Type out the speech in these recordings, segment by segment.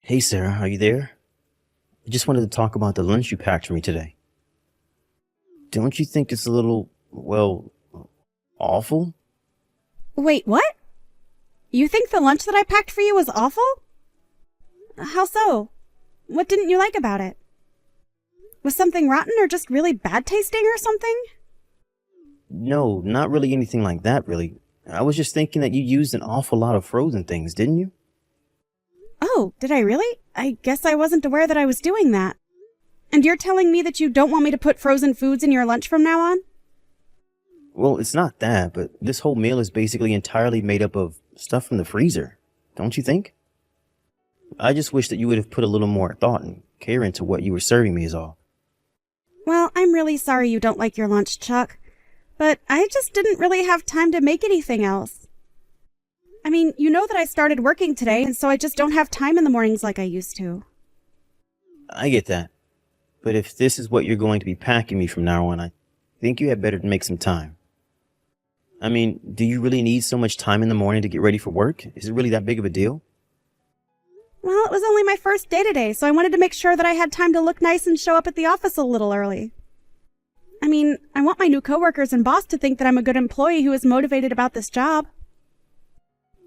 Hey Sarah, are you there? I just wanted to talk about the lunch you packed for me today. Don't you think it's a little, awful? Wait, what? You think the lunch that I packed for you was awful? How so? What didn't you like about it? Was something rotten or just really bad tasting or something? No, not really anything like that, really. I was just thinking that you used an awful lot of frozen things, didn't you? Oh, did I really? I guess I wasn't aware that I was doing that. And you're telling me that you don't want me to put frozen foods in your lunch from now on? Well, it's not that, but this whole meal is basically entirely made up of stuff from the freezer, don't you think? I just wish that you would have put a little more thought and care into what you were serving me is all. Well, I'm really sorry you don't like your lunch, Chuck. But I just didn't really have time to make anything else. I mean, you know that I started working today, and so I just don't have time in the mornings like I used to. I get that. But if this is what you're going to be packing me from now on, I think you had better make some time. I mean, do you really need so much time in the morning to get ready for work? Is it really that big of a deal? Well, it was only my first day today, so I wanted to make sure that I had time to look nice and show up at the office a little early. I mean, I want my new coworkers and boss to think that I'm a good employee who is motivated about this job.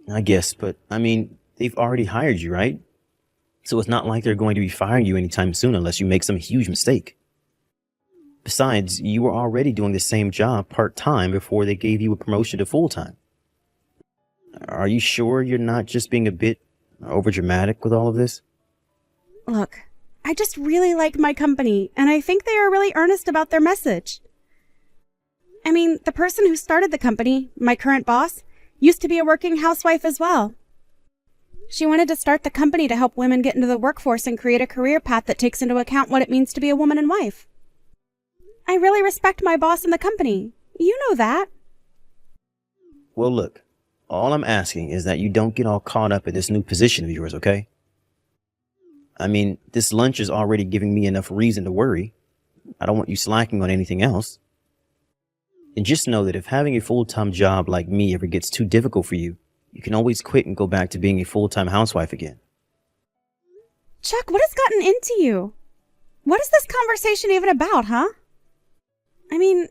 I guess, but I mean, they've already hired you, right? So it's not like they're going to be firing you anytime soon unless you make some huge mistake. Besides, you were already doing the same job part-time before they gave you a promotion to full-time. Are you sure you're not just being a bit overdramatic with all of this? Look, I just really like my company, and I think they are really earnest about their message. I mean, the person who started the company, my current boss, used to be a working housewife as well. She wanted to start the company to help women get into the workforce and create a career path that takes into account what it means to be a woman and wife. I really respect my boss and the company. You know that. Well, look, all I'm asking is that you don't get all caught up in this new position of yours, okay? I mean, this lunch is already giving me enough reason to worry. I don't want you slacking on anything else. And just know that if having a full-time job like me ever gets too difficult for you, you can always quit and go back to being a full-time housewife again. Chuck, what has gotten into you? What is this conversation even about, huh? I mean,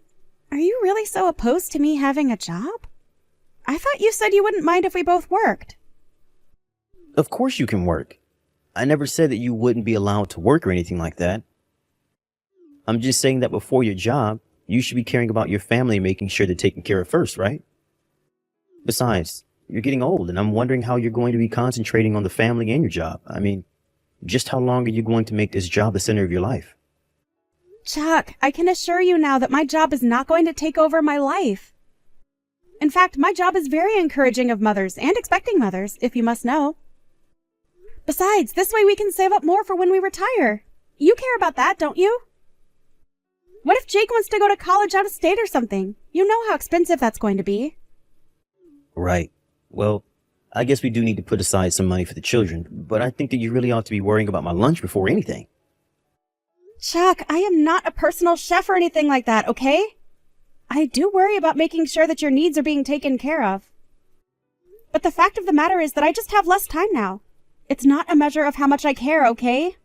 are you really so opposed to me having a job? I thought you said you wouldn't mind if we both worked. Of course you can work. I never said that you wouldn't be allowed to work or anything like that. I'm just saying that before your job, you should be caring about your family and making sure they're taken care of first, right? Besides, you're getting old and I'm wondering how you're going to be concentrating on the family and your job. I mean, just how long are you going to make this job the center of your life? Chuck, I can assure you now that my job is not going to take over my life. In fact, my job is very encouraging of mothers and expecting mothers, if you must know. Besides, this way we can save up more for when we retire. You care about that, don't you? What if Jake wants to go to college out of state or something? You know how expensive that's going to be. Right. Well, I guess we do need to put aside some money for the children, but I think that you really ought to be worrying about my lunch before anything. Chuck, I am not a personal chef or anything like that, okay? I do worry about making sure that your needs are being taken care of. But the fact of the matter is that I just have less time now. It's not a measure of how much I care, okay?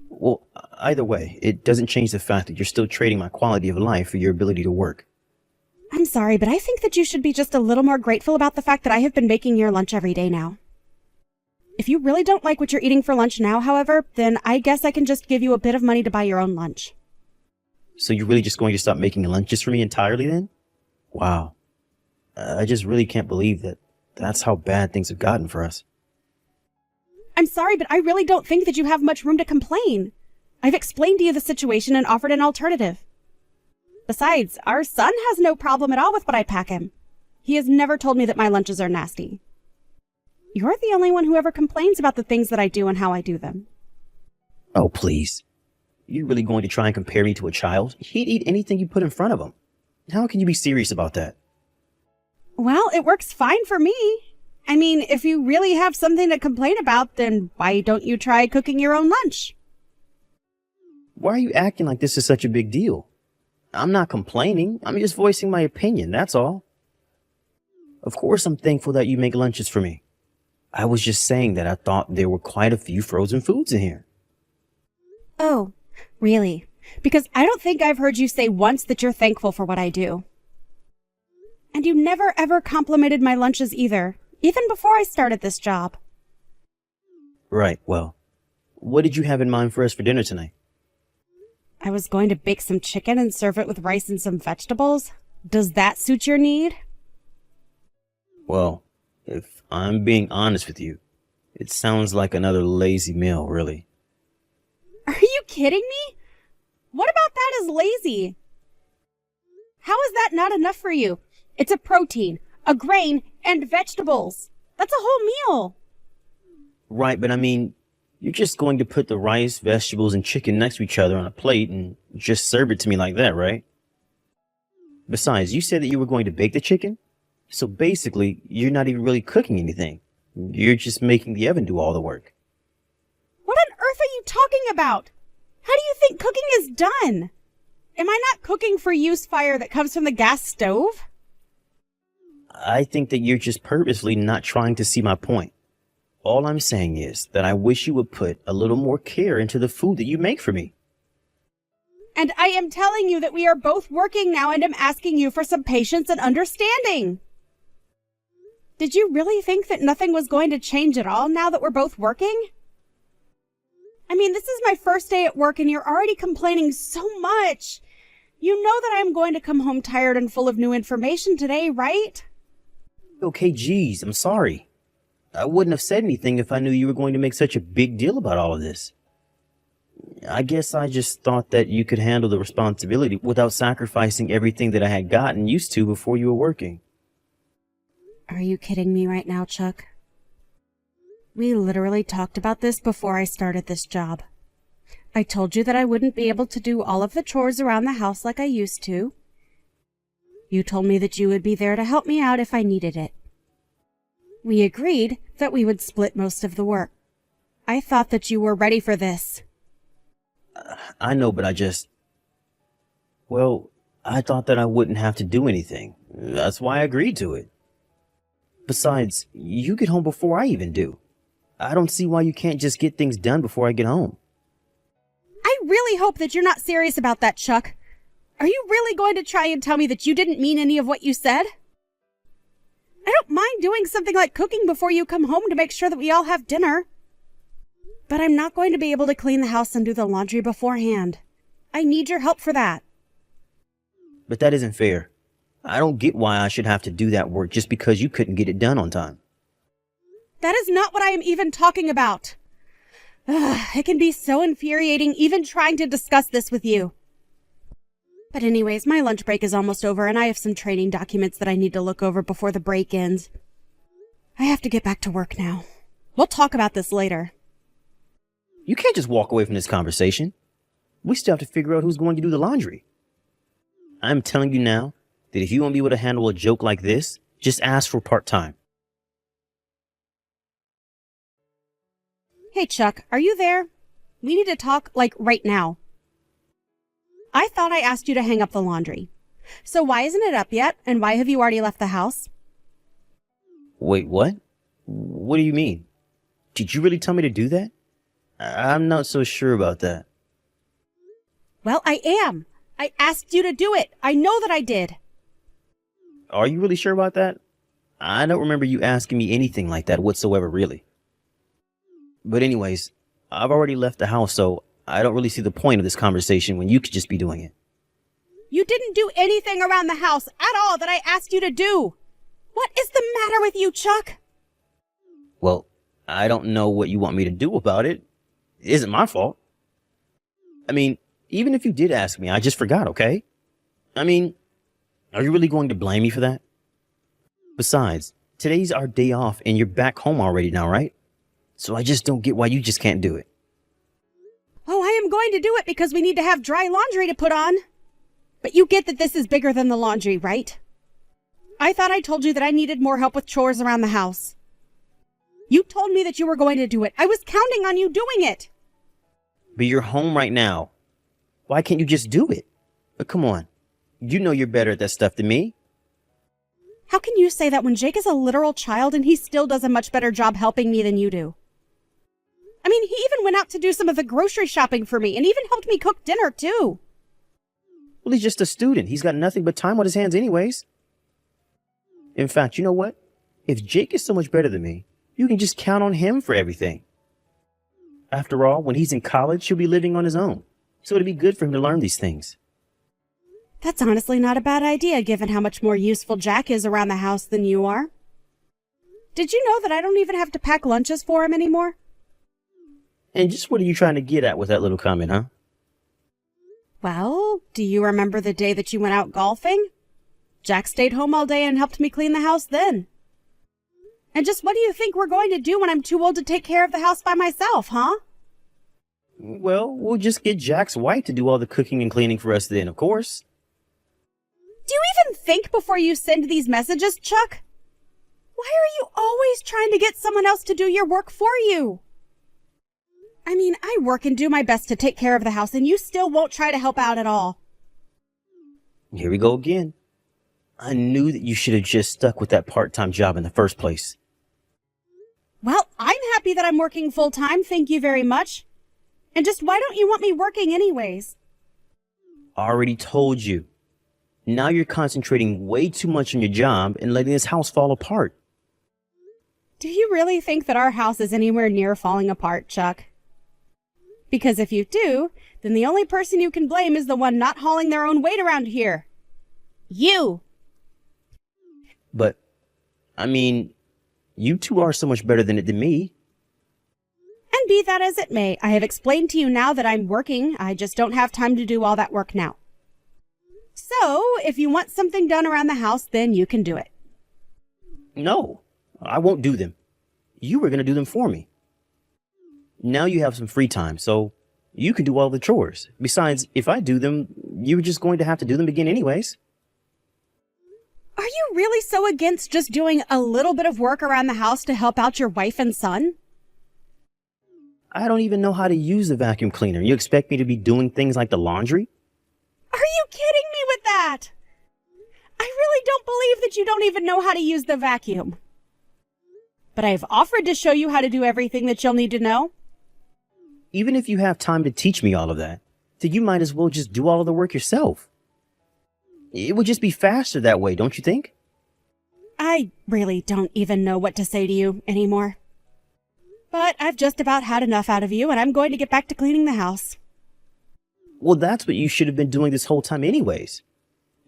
Well, either way, it doesn't change the fact that you're still trading my quality of life for your ability to work. I'm sorry, but I think that you should be just a little more grateful about the fact that I have been making your lunch every day now. If you really don't like what you're eating for lunch now, however, then I guess I can just give you a bit of money to buy your own lunch. So you're really just going to stop making lunches for me entirely then? Wow. I just really can't believe that that's how bad things have gotten for us. I'm sorry, but I really don't think that you have much room to complain. I've explained to you the situation and offered an alternative. Besides, our son has no problem at all with what I pack him. He has never told me that my lunches are nasty. You're the only one who ever complains about the things that I do and how I do them. Oh, please. You're really going to try and compare me to a child? He'd eat anything you put in front of him. How can you be serious about that? Well, it works fine for me. I mean, if you really have something to complain about, then why don't you try cooking your own lunch? Why are you acting like this is such a big deal? I'm not complaining. I'm just voicing my opinion, that's all. Of course I'm thankful that you make lunches for me. I was just saying that I thought there were quite a few frozen foods in here. Oh, really? Because I don't think I've heard you say once that you're thankful for what I do. And you never ever complimented my lunches either, even before I started this job. Right, well, what did you have in mind for us for dinner tonight? I was going to bake some chicken and serve it with rice and some vegetables. Does that suit your need? Well, if I'm being honest with you, it sounds like another lazy meal, really. Are you kidding me? What about that is lazy? How is that not enough for you? It's a protein, a grain, and vegetables. That's a whole meal. Right, but I mean, you're just going to put the rice, vegetables, and chicken next to each other on a plate and just serve it to me like that, right? Besides, you said that you were going to bake the chicken? So basically, you're not even really cooking anything. You're just making the oven do all the work. What on earth are you talking about? How do you think cooking is done? Am I not cooking for use fire that comes from the gas stove? I think that you're just purposely not trying to see my point. All I'm saying is that I wish you would put a little more care into the food that you make for me. And I am telling you that we are both working now and am asking you for some patience and understanding. Did you really think that nothing was going to change at all now that we're both working? I mean, this is my first day at work and you're already complaining so much. You know that I'm going to come home tired and full of new information today, right? Okay, geez, I'm sorry. I wouldn't have said anything if I knew you were going to make such a big deal about all of this. I guess I just thought that you could handle the responsibility without sacrificing everything that I had gotten used to before you were working. Are you kidding me right now, Chuck? We literally talked about this before I started this job. I told you that I wouldn't be able to do all of the chores around the house like I used to. You told me that you would be there to help me out if I needed it. We agreed that we would split most of the work. I thought that you were ready for this. I know, but I thought that I wouldn't have to do anything. That's why I agreed to it. Besides, you get home before I even do. I don't see why you can't just get things done before I get home. I really hope that you're not serious about that, Chuck. Are you really going to try and tell me that you didn't mean any of what you said? I don't mind doing something like cooking before you come home to make sure that we all have dinner. But I'm not going to be able to clean the house and do the laundry beforehand. I need your help for that. But that isn't fair. I don't get why I should have to do that work just because you couldn't get it done on time. That is not what I am even talking about. It can be so infuriating even trying to discuss this with you. But anyways, my lunch break is almost over and I have some training documents that I need to look over before the break ends. I have to get back to work now. We'll talk about this later. You can't just walk away from this conversation. We still have to figure out who's going to do the laundry. I'm telling you now that if you won't be able to handle a joke like this, just ask for part-time. Hey, Chuck, are you there? We need to talk, like, right now. I thought I asked you to hang up the laundry. So why isn't it up yet, and why have you already left the house? Wait, what? What do you mean? Did you really tell me to do that? I'm not so sure about that. Well, I am. I asked you to do it. I know that I did. Are you really sure about that? I don't remember you asking me anything like that whatsoever, really. But anyways, I've already left the house, so I don't really see the point of this conversation when you could just be doing it. You didn't do anything around the house at all that I asked you to do. What is the matter with you, Chuck? Well, I don't know what you want me to do about it. It isn't my fault. I mean, even if you did ask me, I just forgot, okay? I mean, are you really going to blame me for that? Besides, today's our day off and you're back home already now, right? So I just don't get why you just can't do it. Oh, I am going to do it because we need to have dry laundry to put on. But you get that this is bigger than the laundry, right? I thought I told you that I needed more help with chores around the house. You told me that you were going to do it. I was counting on you doing it. But you're home right now. Why can't you just do it? But come on. You know you're better at that stuff than me. How can you say that when Jake is a literal child and he still does a much better job helping me than you do? I mean, he even went out to do some of the grocery shopping for me and even helped me cook dinner, too. Well, he's just a student. He's got nothing but time on his hands anyways. In fact, you know what? If Jake is so much better than me, you can just count on him for everything. After all, when he's in college, he'll be living on his own. So it'd be good for him to learn these things. That's honestly not a bad idea, given how much more useful Jack is around the house than you are. Did you know that I don't even have to pack lunches for him anymore? And just what are you trying to get at with that little comment, huh? Well, do you remember the day that you went out golfing? Jack stayed home all day and helped me clean the house then. And just what do you think we're going to do when I'm too old to take care of the house by myself, huh? Well, we'll just get Jack's wife to do all the cooking and cleaning for us then, of course. Do you even think before you send these messages, Chuck? Why are you always trying to get someone else to do your work for you? I mean, I work and do my best to take care of the house, and you still won't try to help out at all. Here we go again. I knew that you should have just stuck with that part-time job in the first place. Well, I'm happy that I'm working full-time, thank you very much. And just why don't you want me working anyways? Already told you. Now you're concentrating way too much on your job and letting this house fall apart. Do you really think that our house is anywhere near falling apart, Chuck? Because if you do, then the only person you can blame is the one not hauling their own weight around here. You! But, I mean, you two are so much better than it than me. And be that as it may, I have explained to you now that I'm working. I just don't have time to do all that work now. So, if you want something done around the house, then you can do it. No, I won't do them. You were going to do them for me. Now you have some free time, so you can do all the chores. Besides, if I do them, you're just going to have to do them again anyways. Are you really so against just doing a little bit of work around the house to help out your wife and son? I don't even know how to use the vacuum cleaner. You expect me to be doing things like the laundry? Are you kidding me with that? I really don't believe that you don't even know how to use the vacuum. But I've offered to show you how to do everything that you'll need to know. Even if you have time to teach me all of that, then you might as well just do all of the work yourself. It would just be faster that way, don't you think? I really don't even know what to say to you anymore. But I've just about had enough out of you, and I'm going to get back to cleaning the house. Well, that's what you should have been doing this whole time anyways.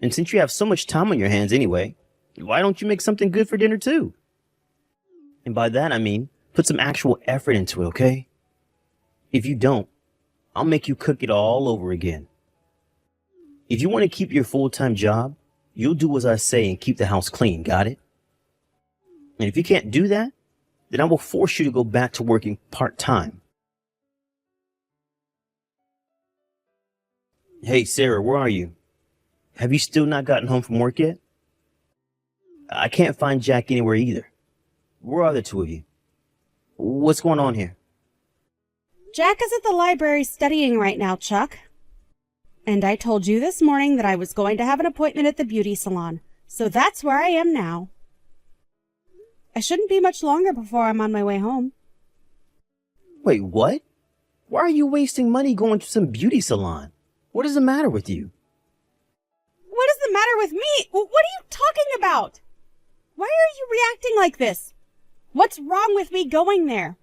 And since you have so much time on your hands anyway, why don't you make something good for dinner too? And by that I mean, put some actual effort into it, okay? If you don't, I'll make you cook it all over again. If you want to keep your full-time job, you'll do as I say and keep the house clean, got it? And if you can't do that, then I will force you to go back to working part-time. Hey, Sarah, where are you? Have you still not gotten home from work yet? I can't find Jack anywhere either. Where are the two of you? What's going on here? Jack is at the library studying right now, Chuck. And I told you this morning that I was going to have an appointment at the beauty salon, so that's where I am now. I shouldn't be much longer before I'm on my way home. Wait, what? Why are you wasting money going to some beauty salon? What is the matter with you? What is the matter with me? What are you talking about? Why are you reacting like this? What's wrong with me going there?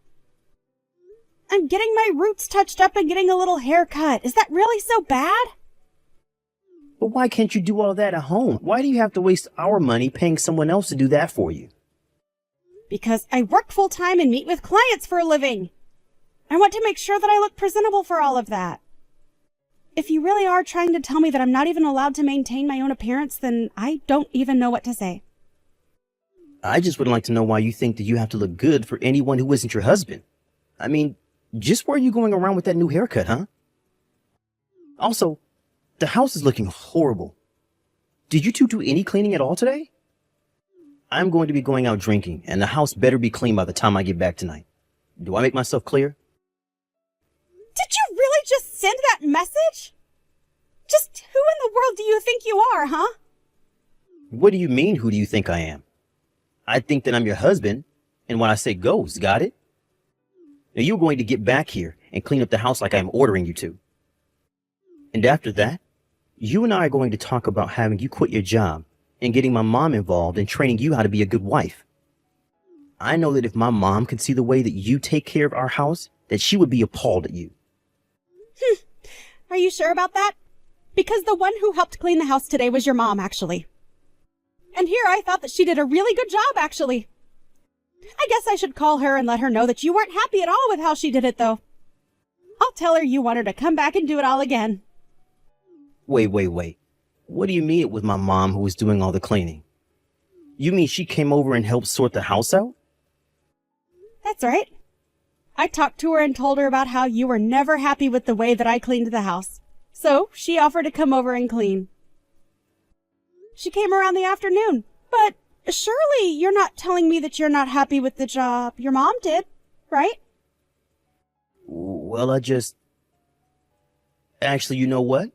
I'm getting my roots touched up and getting a little haircut. Is that really so bad? But why can't you do all that at home? Why do you have to waste our money paying someone else to do that for you? Because I work full-time and meet with clients for a living. I want to make sure that I look presentable for all of that. If you really are trying to tell me that I'm not even allowed to maintain my own appearance, then I don't even know what to say. I just would like to know why you think that you have to look good for anyone who isn't your husband. I mean, just where are you going around with that new haircut, huh? Also, the house is looking horrible. Did you two do any cleaning at all today? I'm going to be going out drinking, and the house better be clean by the time I get back tonight. Do I make myself clear? Did you really just send that message? Just who in the world do you think you are, huh? What do you mean, who do you think I am? I think that I'm your husband, and what I say goes, got it? Now you're going to get back here and clean up the house like I'm ordering you to. And after that, you and I are going to talk about having you quit your job and getting my mom involved and training you how to be a good wife. I know that if my mom could see the way that you take care of our house, that she would be appalled at you. Are you sure about that? Because the one who helped clean the house today was your mom, actually. And here I thought that she did a really good job, actually. I guess I should call her and let her know that you weren't happy at all with how she did it, though. I'll tell her you want her to come back and do it all again. Wait. What do you mean it was my mom who was doing all the cleaning? You mean she came over and helped sort the house out? That's right. I talked to her and told her about how you were never happy with the way that I cleaned the house. So she offered to come over and clean. She came around the afternoon, but surely you're not telling me that you're not happy with the job. Your mom did, right? Well, Actually, you know what?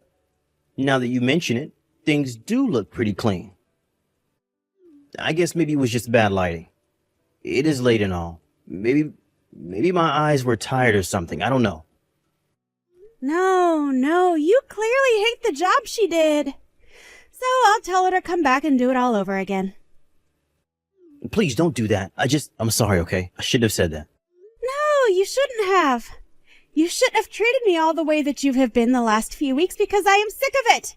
Now that you mention it, things do look pretty clean. I guess maybe it was just bad lighting. It is late and all. Maybe my eyes were tired or something. I don't know. No, you clearly hate the job she did. So I'll tell her to come back and do it all over again. Please don't do that. I'm sorry, okay? I shouldn't have said that. No, you shouldn't have. You shouldn't have treated me all the way that you have been the last few weeks because I am sick of it.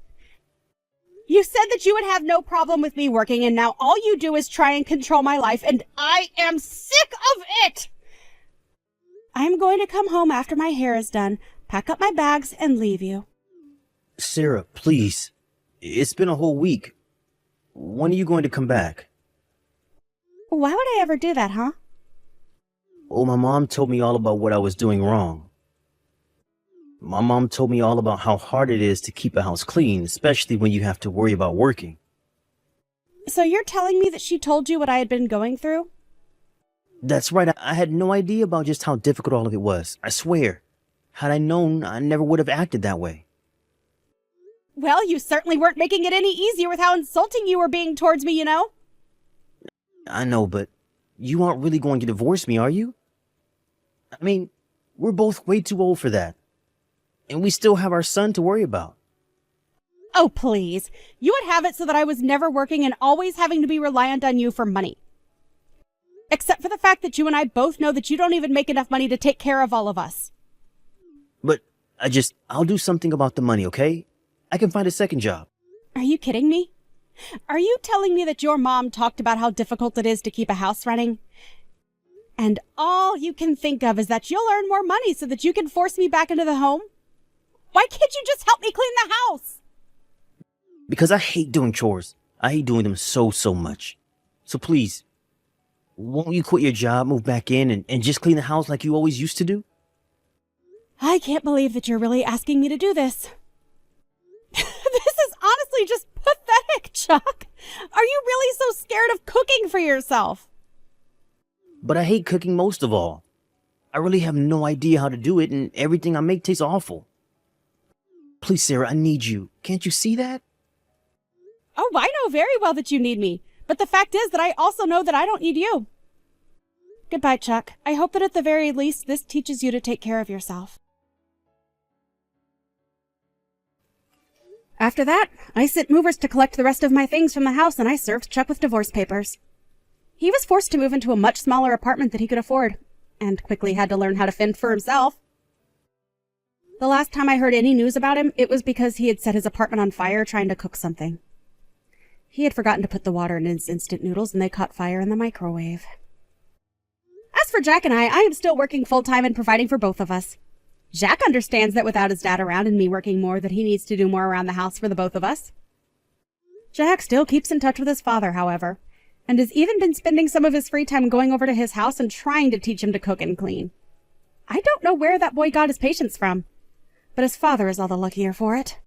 You said that you would have no problem with me working, and now all you do is try and control my life, and I am sick of it! I'm going to come home after my hair is done, pack up my bags, and leave you. Sarah, please. It's been a whole week. When are you going to come back? Why would I ever do that, huh? Oh, my mom told me all about what I was doing wrong. My mom told me all about how hard it is to keep a house clean, especially when you have to worry about working. So you're telling me that she told you what I had been going through? That's right. I had no idea about just how difficult all of it was. I swear. Had I known, I never would have acted that way. Well, you certainly weren't making it any easier with how insulting you were being towards me, you know? I know, but you aren't really going to divorce me, are you? I mean, we're both way too old for that. And we still have our son to worry about. Oh, please. You would have it so that I was never working and always having to be reliant on you for money. Except for the fact that you and I both know that you don't even make enough money to take care of all of us. But I'll do something about the money, okay? I can find a second job. Are you kidding me? Are you telling me that your mom talked about how difficult it is to keep a house running? And all you can think of is that you'll earn more money so that you can force me back into the home? Why can't you just help me clean the house? Because I hate doing chores. I hate doing them so much. So please, won't you quit your job, move back in, and just clean the house like you always used to do? I can't believe that you're really asking me to do this. This is honestly just pathetic, Chuck. Are you really so scared of cooking for yourself? But I hate cooking most of all. I really have no idea how to do it, and everything I make tastes awful. Please, Sarah, I need you. Can't you see that? Oh, I know very well that you need me. But the fact is that I also know that I don't need you. Goodbye, Chuck. I hope that at the very least this teaches you to take care of yourself. After that, I sent movers to collect the rest of my things from the house, and I served Chuck with divorce papers. He was forced to move into a much smaller apartment that he could afford, and quickly had to learn how to fend for himself. The last time I heard any news about him, it was because he had set his apartment on fire trying to cook something. He had forgotten to put the water in his instant noodles, and they caught fire in the microwave. As for Jack and I am still working full-time and providing for both of us. Jack understands that without his dad around and me working more, that he needs to do more around the house for the both of us. Jack still keeps in touch with his father, however, and has even been spending some of his free time going over to his house and trying to teach him to cook and clean. I don't know where that boy got his patience from, but his father is all the luckier for it.